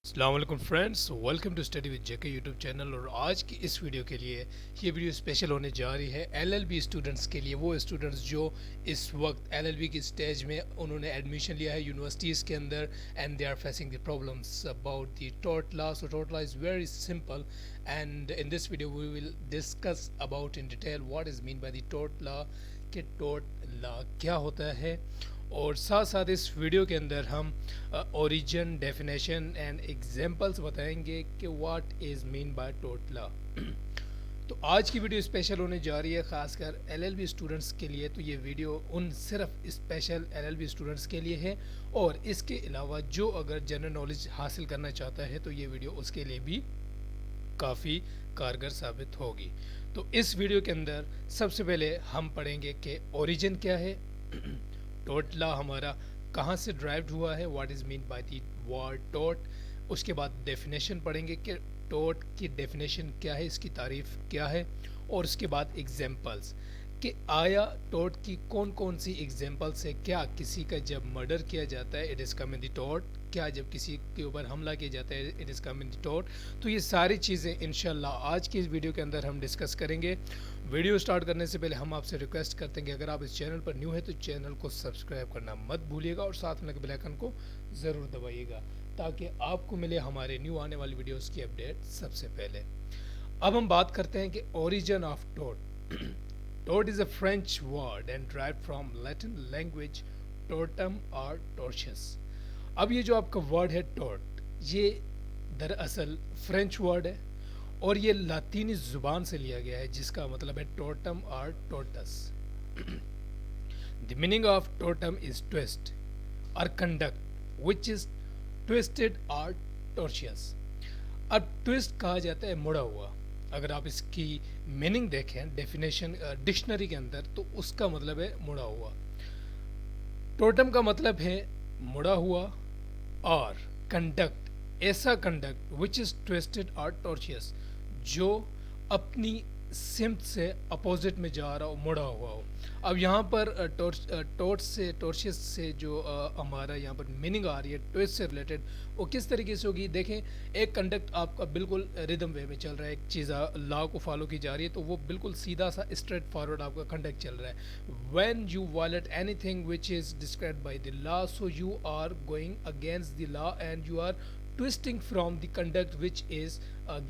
السلام علیکم friends, welcome to study with J K YouTube channel. اور آج کی اس ویڈیو کے لیے یہ ویڈیو اسپیشل ہونے جا رہی ہے ایل ایل بی اسٹوڈنٹس کے لیے، وہ اسٹوڈنٹس جو اس وقت ایل ایل بی کی سٹیج میں انہوں نے ایڈمیشن لیا ہے یونیورسٹیز کے اندر، and they are facing the problems about the tort law. So tort law is very simple, and in this video we will discuss about in detail what is mean by the tort law, کہ tort لا کیا ہوتا ہے، اور ساتھ ساتھ اس video کے اندر ہم origin, definition and examples بتائیں گے کہ واٹ از مین بائی ٹورٹ لا۔ تو آج کی ویڈیو اسپیشل ہونے جا رہی ہے خاص کر ایل ایل بی اسٹوڈنٹس کے لیے، تو یہ ویڈیو ان صرف special L L be students کے لیے ہے، اور اس کے علاوہ جو اگر جنرل نالج حاصل کرنا چاہتا ہے تو یہ ویڈیو اس کے لیے بھی کافی کارگر ثابت ہوگی۔ تو اس ویڈیو کے اندر سب سے پہلے ہم پڑھیں گے کہ اوریجن کیا ہے، ٹورٹ لا ہمارا کہاں سے ڈرائیوڈ ہوا ہے، what is mean by the word tort. اس کے بعد ڈیفینیشن پڑھیں گے کہ ٹورٹ کی ڈیفینیشن کیا ہے، اس کی تعریف کیا ہے، اور اس کے بعد ایگزامپلس کہ آیا ٹورٹ کی کون کون سی ایگزامپلس ہے۔ کیا کسی کا جب مرڈر کیا جاتا ہے it is come in the ٹورٹ، کیا جب کسی کے اوپر حملہ کیا جاتا ہے it is come in the tort. تو یہ ساری چیزیں انشاءاللہ آج کی اس ویڈیو کے اندر ہم ڈسکس کریں گے۔ ویڈیو سٹارٹ کرنے سے پہلے ہم آپ سے ریکویسٹ کرتے ہیں کہ اگر آپ اس چینل پر نیو ہے تو چینل کو سبسکرائب کرنا مت بھولیے گا، اور ساتھ میں بیل آئیکن کو ضرور دبائیے گا تاکہ آپ کو ملے ہمارے نیو آنے والی ویڈیوز کی اپڈیٹ سب سے پہلے۔ اب ہم بات کرتے ہیں کہ origin of tort. Tort is a French word and derived from Latin language tortum اور ٹورشس۔ اب یہ جو آپ کا ورڈ ہے ٹورٹ، یہ دراصل فرینچ ورڈ ہے اور یہ لاطینی زبان سے لیا گیا ہے جس کا مطلب ہے ٹورٹم اور tortus. The meaning of tortum is twist اور کنڈکٹ وچ از ٹویسٹڈ اور ٹورشیس۔ اب ٹویسٹ کہا جاتا ہے مڑا ہوا، اگر آپ اس کی میننگ دیکھیں ڈیفینیشن ڈکشنری کے اندر تو اس کا مطلب ہے مڑا ہوا۔ ٹورٹم کا مطلب ہے مڑا ہوا، اور کنڈکٹ ایسا کنڈکٹ وچ از ٹویسٹڈ اور ٹورشیس جو اپنی سمت سے اپوزٹ میں جا رہا ہو، مڑا ہوا ہو۔ اب یہاں پر ٹورٹ سے ٹورشیس سے جو ہمارا یہاں پر میننگ آ رہی ہے ٹویسٹ سے ریلیٹڈ، وہ کس طریقے سے ہوگی؟ دیکھیں، ایک کنڈکٹ آپ کا بالکل ردم وے میں چل رہا ہے، ایک چیز لا کو فالو کی جا رہی ہے تو وہ بالکل سیدھا سا اسٹریٹ فارورڈ آپ کا کنڈکٹ چل رہا ہے۔ When you violate anything which is described by the law, so you are going against the law and you are twisting from the conduct which is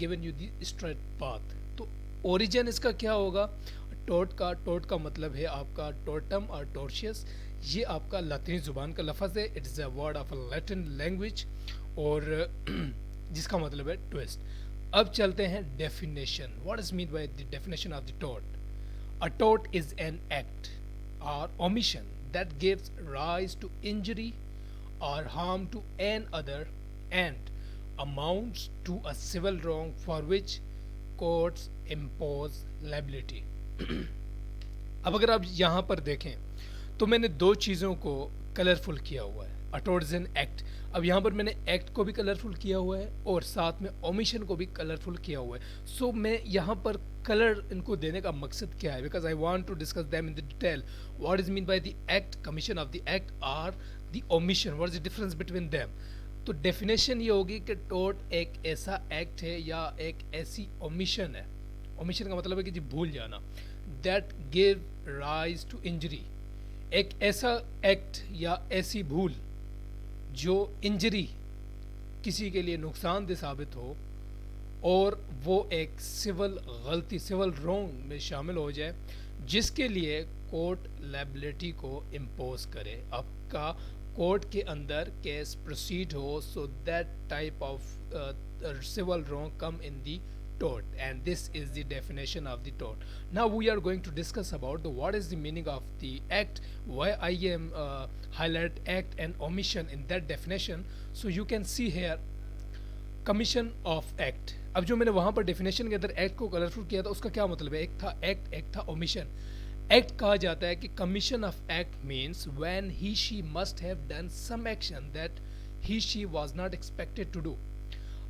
given you the straight path۔ تو origin اس کا کیا ہوگا؟ ٹورٹ کا مطلب ہے آپ کا ٹورٹم اور ٹورشیس، یہ آپ کا لاطینی زبان کا لفظ ہے، it is a word of a Latin language, اور جس کا مطلب ہے ٹویسٹ۔ اب چلتے ہیں definition, what is mean by the definition of the tort. A tort is an act or omission that gives rise to injury or harm to another and amounts to a civil wrong for which courts impose liability۔ اب اگر آپ یہاں پر دیکھیں تو میں نے دو چیزوں کو کلرفل کیا ہوا ہے، a tort is an act۔ اب یہاں پر میں نے ایکٹ کو بھی کلرفل کیا ہوا ہے اور ساتھ میں اومیشن کو بھی کلرفل کیا ہوا ہے۔ سو میں یہاں پر کلر ان کو دینے کا مقصد کیا ہے؟ Because I want to discuss them in detail, what is mean by the act, commission of the act اور the omission, what is the difference between them. تو ڈیفینیشن یہ ہوگی کہ ٹورٹ ایک ایسا ایکٹ ہے یا ایک ایسی اومیشن ہے، اومیشن کا مطلب ہے کہ جی بھول جانا، that give rise to injury, ایک ایسا ایکٹ یا ایسی بھول جو انجری، کسی کے لیے نقصان دہ ثابت ہو، اور وہ ایک سول غلطی، سول رونگ میں شامل ہو جائے، جس کے لیے کورٹ لائبلٹی کو امپوز کرے، آپ کا کورٹ کے اندر کیس پروسیڈ ہو، so that type of civil wrong come in the tort, and this is the definition of the tort. Now we are going to discuss about what is the meaning of the act, why I am highlight act and omission in that definition. So you can see here commission of act۔ اب جو میں نے وہاں پر definition کے اندر act کو colourful کیا تھا اس کا کیا مطلب ہے؟ ایک تھا ایکٹ، ایک تھا اومیشن۔ ایکٹ کہا جاتا ہے کہ commission of act means when he she must have done some action that he she was not expected to do.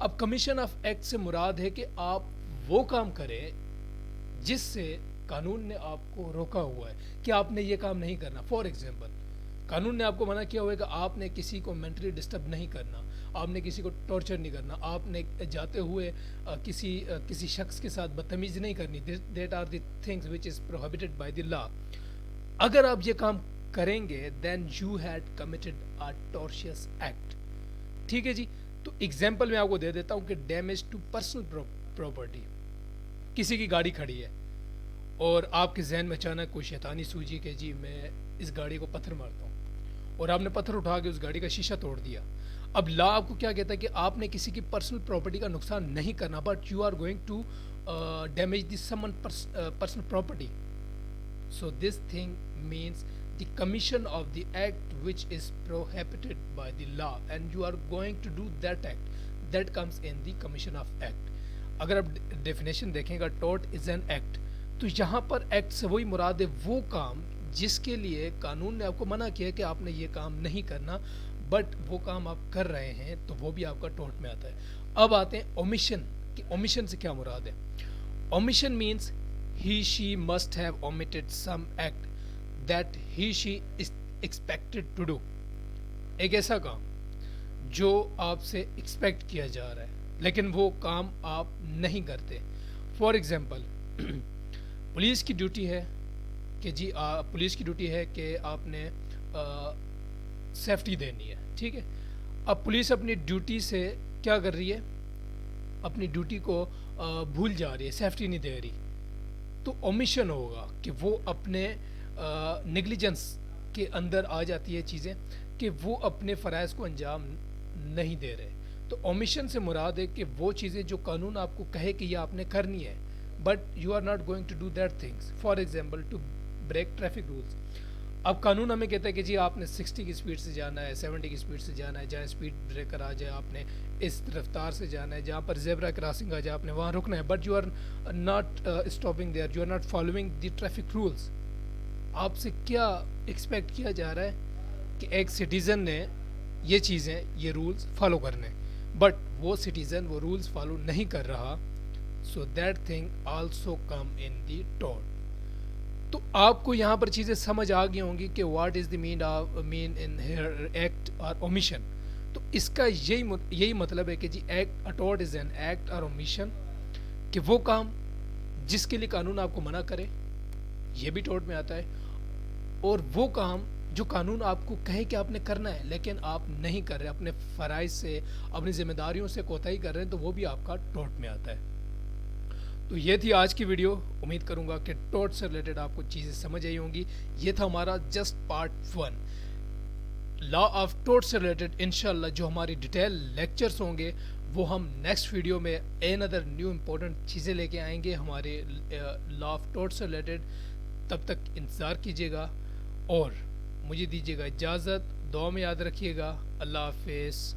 اب کمیشن آف ایکٹ سے مراد ہے کہ آپ وہ کام کریں جس سے قانون نے آپ کو روکا ہوا ہے کہ آپ نے یہ کام نہیں کرنا۔ فار ایگزامپل، قانون نے آپ کو منع کیا ہوا ہے کہ آپ نے کسی کو مینٹلی ڈسٹرب نہیں کرنا، آپ نے کسی کو ٹارچر نہیں کرنا, آپ نے جاتے ہوئے کسی شخص کے ساتھ بدتمیزی نہیں کرنی. That are the things which is prohibited by the law. اگر آپ یہ کام کریں گے then you had committed a tortious act. ٹھیک ہے جی. تو ایگزامپل میں آپ کو دے دیتا ہوں کہ ڈیمیج ٹو پرسنل پراپرٹی. کسی کی گاڑی کھڑی ہے اور آپ کے ذہن میں اچانک کوئی شیطانی سوجی کہ جی میں اس گاڑی کو پتھر مارتا ہوں, اور آپ نے پتھر اٹھا کے اس گاڑی کا شیشہ توڑ دیا. اب لا آپ کو کیا کہتا ہے کہ آپ نے کسی کی پرسنل پراپرٹی کا نقصان نہیں کرنا, but you are going to damage the someone personal property. So this thing means the commission of the act which is prohibited by the law, and you are going to do that act that comes in the commission of act. اگر آپ definition دیکھیں گا ٹورٹ is an act, تو یہاں پر act سے وہی مراد ہے وہ کام جس کے لیے قانون نے آپ کو منع کیا کہ آپ نے یہ کام نہیں کرنا, بٹ وہ کام آپ کر رہے ہیں تو وہ بھی آپ کا ٹورٹ میں آتا ہے. اب آتے ہیں اومیشن, کہ اومیشن سے کیا مراد ہے. Omission means he she must have omitted some act that he she is expected to do. ایک ایسا کام جو آپ سے ایکسپیکٹ کیا جا رہا ہے لیکن وہ کام آپ نہیں کرتے. فار ایگزامپل پولیس کی ڈیوٹی ہے کہ جی پولیس کی ڈیوٹی ہے کہ آپ نے سیفٹی دینی ہے. ٹھیک ہے. اب پولیس اپنی ڈیوٹی سے کیا کر رہی ہے, اپنی ڈیوٹی کو بھول جا رہی ہے, سیفٹی نہیں دے رہی. تو اومیشن ہوگا کہ وہ اپنے نیگلیجنس کے اندر آ جاتی ہے چیزیں کہ وہ اپنے فرائض کو انجام نہیں دے رہے. تو اومیشن سے مراد ہے کہ وہ چیزیں جو قانون آپ کو کہے کہ یہ آپ نے کرنی ہے but you are not going to do that things. For example to break traffic rules. اب قانون ہمیں کہتا ہے کہ جی آپ نے 60 کی اسپیڈ سے جانا ہے, 70 کی اسپیڈ سے جانا ہے, جہاں اسپیڈ بریکر آ جائے آپ نے اس رفتار سے جانا ہے, جہاں پر زیبرا کراسنگ آ جائے آپ نے وہاں رکنا ہے, but you are not stopping there, you are not following the traffic rules. آپ سے کیا ایکسپیکٹ کیا جا رہا ہے کہ ایک سٹیزن نے یہ چیزیں, یہ رولس فالو کرنے, بٹ وہ سٹیزن وہ رولس فالو نہیں کر رہا. So that thing also come in the tort. تو آپ کو یہاں پر چیزیں سمجھ آ گئی ہوں گی کہ what is the mean in act or omission. تو اس کا یہی مطلب ہے کہ جی tort is an act or omission, کہ وہ کام جس کے لیے قانون آپ کو منع کرے یہ بھی ٹورٹ میں آتا ہے, اور وہ کام جو قانون آپ کو کہے کہ آپ نے کرنا ہے لیکن آپ نہیں کر رہے, اپنے فرائض سے اپنی ذمہ داریوں سے کوتاہی کر رہے ہیں, تو وہ بھی آپ کا ٹورٹ میں آتا ہے. تو یہ تھی آج کی ویڈیو. امید کروں گا کہ ٹورٹ سے ریلیٹڈ آپ کو چیزیں سمجھ آئی ہوں گی. یہ تھا ہمارا جسٹ پارٹ 1 لا آف ٹورٹ سے ریلیٹڈ. انشاءاللہ جو ہماری ڈیٹیل لیکچرز ہوں گے وہ ہم نیکسٹ ویڈیو میں another نیو امپورٹنٹ چیزیں لے کے آئیں گے ہمارے لا آف ٹورٹ سے ریلیٹڈ. تب تک انتظار کیجیے گا اور مجھے دیجیے گا اجازت. دعا میں یاد رکھیے گا. اللہ حافظ.